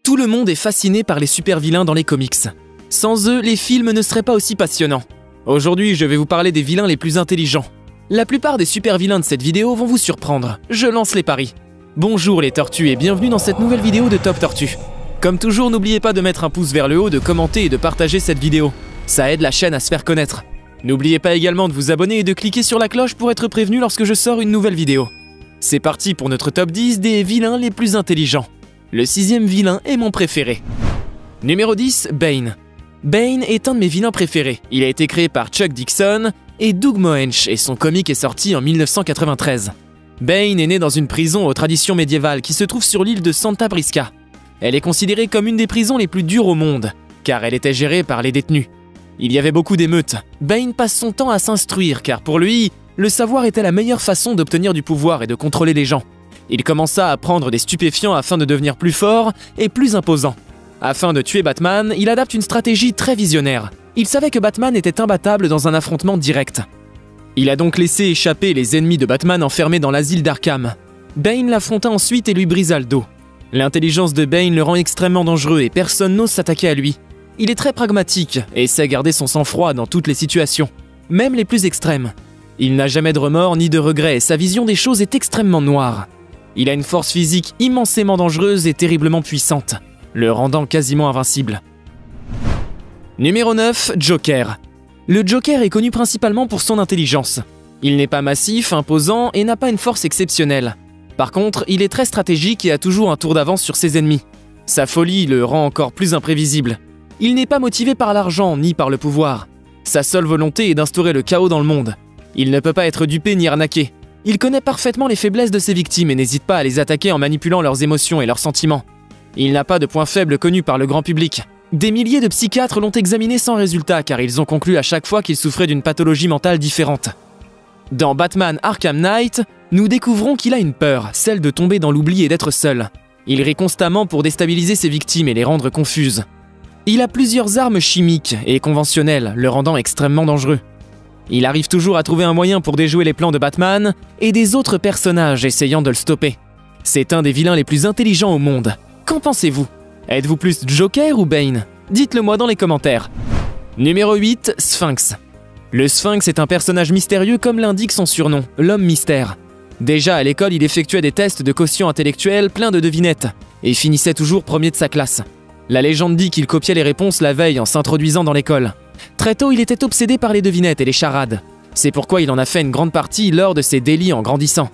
Tout le monde est fasciné par les super-vilains dans les comics. Sans eux, les films ne seraient pas aussi passionnants. Aujourd'hui, je vais vous parler des vilains les plus intelligents. La plupart des super-vilains de cette vidéo vont vous surprendre. Je lance les paris. Bonjour les tortues et bienvenue dans cette nouvelle vidéo de Top Tortue. Comme toujours, n'oubliez pas de mettre un pouce vers le haut, de commenter et de partager cette vidéo. Ça aide la chaîne à se faire connaître. N'oubliez pas également de vous abonner et de cliquer sur la cloche pour être prévenu lorsque je sors une nouvelle vidéo. C'est parti pour notre top 10 des vilains les plus intelligents. Le 6e vilain est mon préféré. Numéro 10, Bane. Bane est un de mes vilains préférés. Il a été créé par Chuck Dixon et Doug Moench et son comic est sorti en 1993. Bane est né dans une prison aux traditions médiévales qui se trouve sur l'île de Santa Prisca. Elle est considérée comme une des prisons les plus dures au monde, car elle était gérée par les détenus. Il y avait beaucoup d'émeutes. Bane passe son temps à s'instruire, car pour lui, le savoir était la meilleure façon d'obtenir du pouvoir et de contrôler les gens. Il commença à prendre des stupéfiants afin de devenir plus fort et plus imposant. Afin de tuer Batman, il adapte une stratégie très visionnaire. Il savait que Batman était imbattable dans un affrontement direct. Il a donc laissé échapper les ennemis de Batman enfermés dans l'asile d'Arkham. Bane l'affronta ensuite et lui brisa le dos. L'intelligence de Bane le rend extrêmement dangereux et personne n'ose s'attaquer à lui. Il est très pragmatique et sait garder son sang-froid dans toutes les situations, même les plus extrêmes. Il n'a jamais de remords ni de regrets et sa vision des choses est extrêmement noire. Il a une force physique immensément dangereuse et terriblement puissante, le rendant quasiment invincible. Numéro 9, Joker. Le Joker est connu principalement pour son intelligence. Il n'est pas massif, imposant et n'a pas une force exceptionnelle. Par contre, il est très stratégique et a toujours un tour d'avance sur ses ennemis. Sa folie le rend encore plus imprévisible. Il n'est pas motivé par l'argent ni par le pouvoir. Sa seule volonté est d'instaurer le chaos dans le monde. Il ne peut pas être dupé ni arnaqué. Il connaît parfaitement les faiblesses de ses victimes et n'hésite pas à les attaquer en manipulant leurs émotions et leurs sentiments. Il n'a pas de point faible connu par le grand public. Des milliers de psychiatres l'ont examiné sans résultat car ils ont conclu à chaque fois qu'il souffrait d'une pathologie mentale différente. Dans Batman Arkham Knight, nous découvrons qu'il a une peur, celle de tomber dans l'oubli et d'être seul. Il rit constamment pour déstabiliser ses victimes et les rendre confuses. Il a plusieurs armes chimiques et conventionnelles, le rendant extrêmement dangereux. Il arrive toujours à trouver un moyen pour déjouer les plans de Batman et des autres personnages essayant de le stopper. C'est un des vilains les plus intelligents au monde. Qu'en pensez-vous? Êtes-vous plus Joker ou Bane? Dites-le moi dans les commentaires. Numéro 8, Sphinx. Le Sphinx est un personnage mystérieux comme l'indique son surnom, l'homme mystère. Déjà à l'école, il effectuait des tests de quotient intellectuel plein de devinettes et finissait toujours premier de sa classe. La légende dit qu'il copiait les réponses la veille en s'introduisant dans l'école. Très tôt, il était obsédé par les devinettes et les charades. C'est pourquoi il en a fait une grande partie lors de ses délits en grandissant.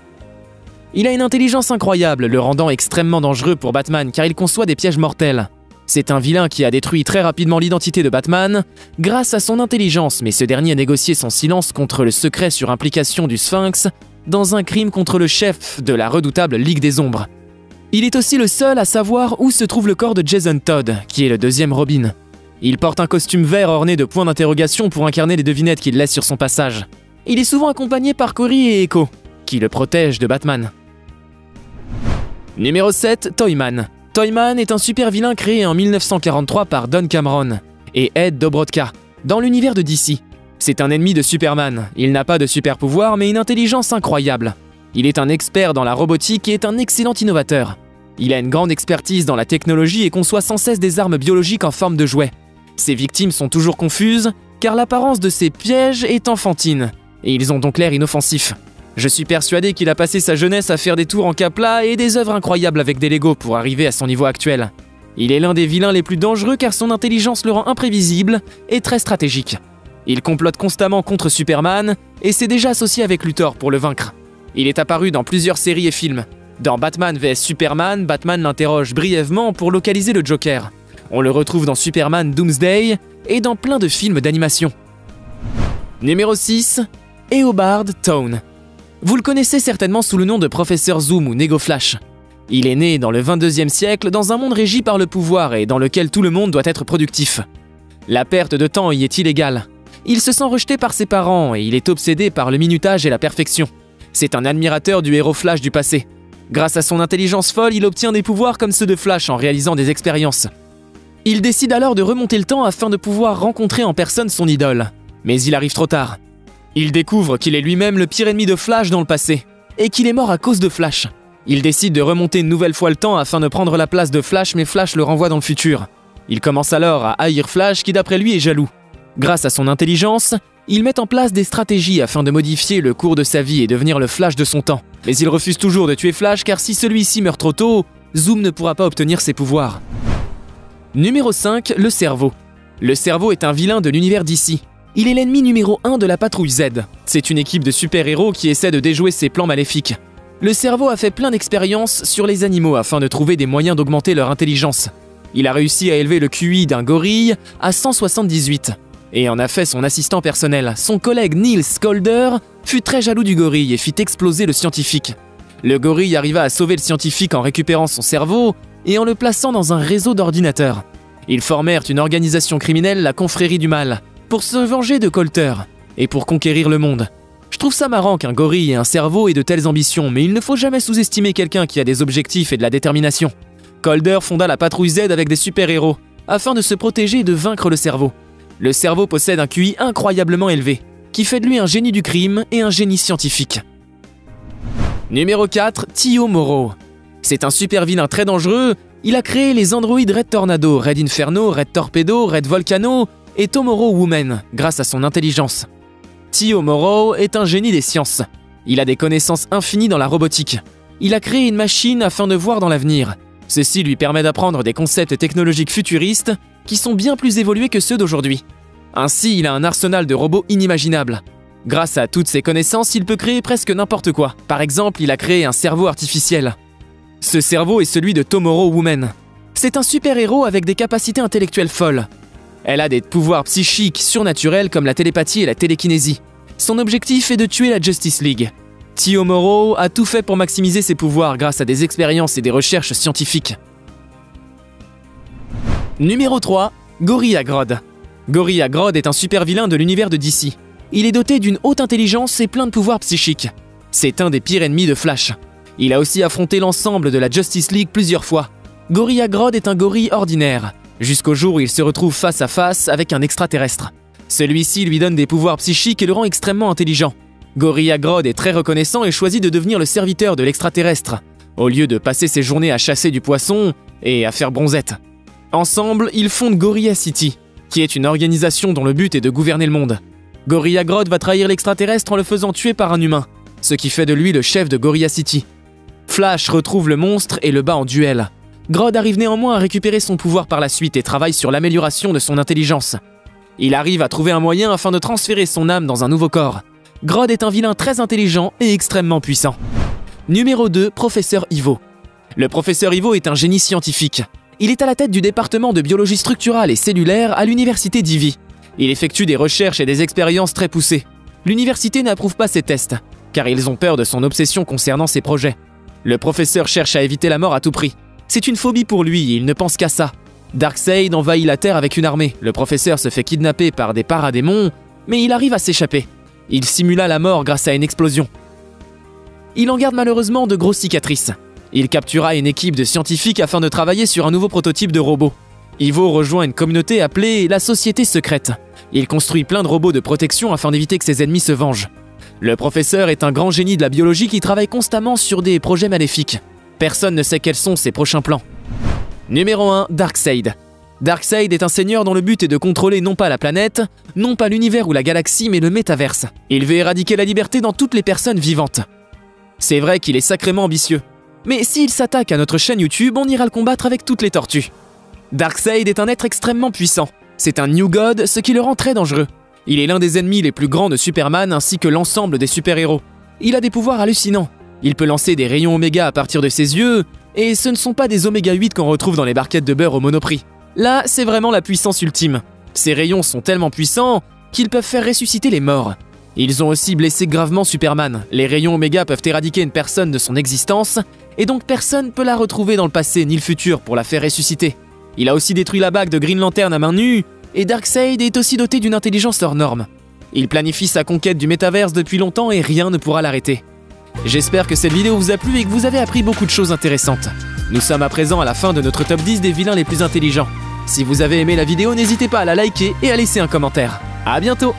Il a une intelligence incroyable, le rendant extrêmement dangereux pour Batman car il conçoit des pièges mortels. C'est un vilain qui a détruit très rapidement l'identité de Batman grâce à son intelligence, mais ce dernier a négocié son silence contre le secret sur implication du Sphinx dans un crime contre le chef de la redoutable Ligue des Ombres. Il est aussi le seul à savoir où se trouve le corps de Jason Todd, qui est le deuxième Robin. Il porte un costume vert orné de points d'interrogation pour incarner les devinettes qu'il laisse sur son passage. Il est souvent accompagné par Cory et Echo, qui le protègent de Batman. Numéro 7, Toyman. Toyman est un super vilain créé en 1943 par Don Cameron et Ed Dobrotka, dans l'univers de DC. C'est un ennemi de Superman. Il n'a pas de super pouvoir mais une intelligence incroyable. Il est un expert dans la robotique et est un excellent innovateur. Il a une grande expertise dans la technologie et conçoit sans cesse des armes biologiques en forme de jouets. Ses victimes sont toujours confuses, car l'apparence de ses pièges est enfantine, et ils ont donc l'air inoffensifs. Je suis persuadé qu'il a passé sa jeunesse à faire des tours en Capla et des œuvres incroyables avec des Lego pour arriver à son niveau actuel. Il est l'un des vilains les plus dangereux car son intelligence le rend imprévisible et très stratégique. Il complote constamment contre Superman et s'est déjà associé avec Luthor pour le vaincre. Il est apparu dans plusieurs séries et films. Dans Batman vs Superman, Batman l'interroge brièvement pour localiser le Joker. On le retrouve dans Superman Doomsday et dans plein de films d'animation. Numéro 6, Eobard Thawne. Vous le connaissez certainement sous le nom de Professeur Zoom ou Nego Flash. Il est né dans le 22e siècle dans un monde régi par le pouvoir et dans lequel tout le monde doit être productif. La perte de temps y est illégale. Il se sent rejeté par ses parents et il est obsédé par le minutage et la perfection. C'est un admirateur du héros Flash du passé. Grâce à son intelligence folle, il obtient des pouvoirs comme ceux de Flash en réalisant des expériences. Il décide alors de remonter le temps afin de pouvoir rencontrer en personne son idole. Mais il arrive trop tard. Il découvre qu'il est lui-même le pire ennemi de Flash dans le passé, et qu'il est mort à cause de Flash. Il décide de remonter une nouvelle fois le temps afin de prendre la place de Flash, mais Flash le renvoie dans le futur. Il commence alors à haïr Flash qui d'après lui est jaloux. Grâce à son intelligence, il met en place des stratégies afin de modifier le cours de sa vie et devenir le Flash de son temps. Mais il refuse toujours de tuer Flash car si celui-ci meurt trop tôt, Zoom ne pourra pas obtenir ses pouvoirs. Numéro 5, le cerveau. Le cerveau est un vilain de l'univers DC. Il est l'ennemi numéro 1 de la patrouille Z. C'est une équipe de super-héros qui essaie de déjouer ses plans maléfiques. Le cerveau a fait plein d'expériences sur les animaux afin de trouver des moyens d'augmenter leur intelligence. Il a réussi à élever le QI d'un gorille à 178 et en a fait son assistant personnel. Son collègue Niels Calder fut très jaloux du gorille et fit exploser le scientifique. Le gorille arriva à sauver le scientifique en récupérant son cerveau et en le plaçant dans un réseau d'ordinateurs. Ils formèrent une organisation criminelle, la Confrérie du Mal, pour se venger de Calder et pour conquérir le monde. Je trouve ça marrant qu'un gorille ait un cerveau et de telles ambitions, mais il ne faut jamais sous-estimer quelqu'un qui a des objectifs et de la détermination. Calder fonda la patrouille Z avec des super-héros, afin de se protéger et de vaincre le cerveau. Le cerveau possède un QI incroyablement élevé, qui fait de lui un génie du crime et un génie scientifique. Numéro 4, Tio Morrow. C'est un super vilain très dangereux, il a créé les androïdes Red Tornado, Red Inferno, Red Torpedo, Red Volcano et Tomorrow Woman, grâce à son intelligence. Tio Morrow est un génie des sciences. Il a des connaissances infinies dans la robotique. Il a créé une machine afin de voir dans l'avenir. Ceci lui permet d'apprendre des concepts technologiques futuristes qui sont bien plus évolués que ceux d'aujourd'hui. Ainsi, il a un arsenal de robots inimaginable. Grâce à toutes ses connaissances, il peut créer presque n'importe quoi. Par exemple, il a créé un cerveau artificiel. Ce cerveau est celui de Tomorrow Woman. C'est un super-héros avec des capacités intellectuelles folles. Elle a des pouvoirs psychiques surnaturels comme la télépathie et la télékinésie. Son objectif est de tuer la Justice League. Tio Morrow a tout fait pour maximiser ses pouvoirs grâce à des expériences et des recherches scientifiques. Numéro 3, Gorilla Grodd. Gorilla Grodd est un super vilain de l'univers de DC. Il est doté d'une haute intelligence et plein de pouvoirs psychiques. C'est un des pires ennemis de Flash. Il a aussi affronté l'ensemble de la Justice League plusieurs fois. Gorilla Grodd est un gorille ordinaire, jusqu'au jour où il se retrouve face à face avec un extraterrestre. Celui-ci lui donne des pouvoirs psychiques et le rend extrêmement intelligent. Gorilla Grodd est très reconnaissant et choisit de devenir le serviteur de l'extraterrestre, au lieu de passer ses journées à chasser du poisson et à faire bronzette. Ensemble, ils fondent Gorilla City, qui est une organisation dont le but est de gouverner le monde. Gorilla Grodd va trahir l'extraterrestre en le faisant tuer par un humain, ce qui fait de lui le chef de Gorilla City. Flash retrouve le monstre et le bat en duel. Grodd arrive néanmoins à récupérer son pouvoir par la suite et travaille sur l'amélioration de son intelligence. Il arrive à trouver un moyen afin de transférer son âme dans un nouveau corps. Grodd est un vilain très intelligent et extrêmement puissant. Numéro 2, Professeur Ivo. Le Professeur Ivo est un génie scientifique. Il est à la tête du département de biologie structurale et cellulaire à l'université d'Ivy. Il effectue des recherches et des expériences très poussées. L'université n'approuve pas ses tests, car ils ont peur de son obsession concernant ses projets. Le professeur cherche à éviter la mort à tout prix. C'est une phobie pour lui et il ne pense qu'à ça. Darkseid envahit la Terre avec une armée. Le professeur se fait kidnapper par des paradémons, mais il arrive à s'échapper. Il simula la mort grâce à une explosion. Il en garde malheureusement de grosses cicatrices. Il captura une équipe de scientifiques afin de travailler sur un nouveau prototype de robot. Ivo rejoint une communauté appelée la Société Secrète. Il construit plein de robots de protection afin d'éviter que ses ennemis se vengent. Le professeur est un grand génie de la biologie qui travaille constamment sur des projets maléfiques. Personne ne sait quels sont ses prochains plans. Numéro 1, Darkseid. Darkseid est un seigneur dont le but est de contrôler non pas la planète, non pas l'univers ou la galaxie, mais le métaverse. Il veut éradiquer la liberté dans toutes les personnes vivantes. C'est vrai qu'il est sacrément ambitieux. Mais s'il s'attaque à notre chaîne YouTube, on ira le combattre avec toutes les tortues. Darkseid est un être extrêmement puissant. C'est un New God, ce qui le rend très dangereux. Il est l'un des ennemis les plus grands de Superman ainsi que l'ensemble des super-héros. Il a des pouvoirs hallucinants. Il peut lancer des rayons oméga à partir de ses yeux, et ce ne sont pas des oméga 8 qu'on retrouve dans les barquettes de beurre au Monoprix. Là, c'est vraiment la puissance ultime. Ces rayons sont tellement puissants qu'ils peuvent faire ressusciter les morts. Ils ont aussi blessé gravement Superman. Les rayons oméga peuvent éradiquer une personne de son existence, et donc personne ne peut la retrouver dans le passé ni le futur pour la faire ressusciter. Il a aussi détruit la bague de Green Lantern à main nue, et Darkseid est aussi doté d'une intelligence hors norme. Il planifie sa conquête du métaverse depuis longtemps et rien ne pourra l'arrêter. J'espère que cette vidéo vous a plu et que vous avez appris beaucoup de choses intéressantes. Nous sommes à présent à la fin de notre top 10 des vilains les plus intelligents. Si vous avez aimé la vidéo, n'hésitez pas à la liker et à laisser un commentaire. À bientôt!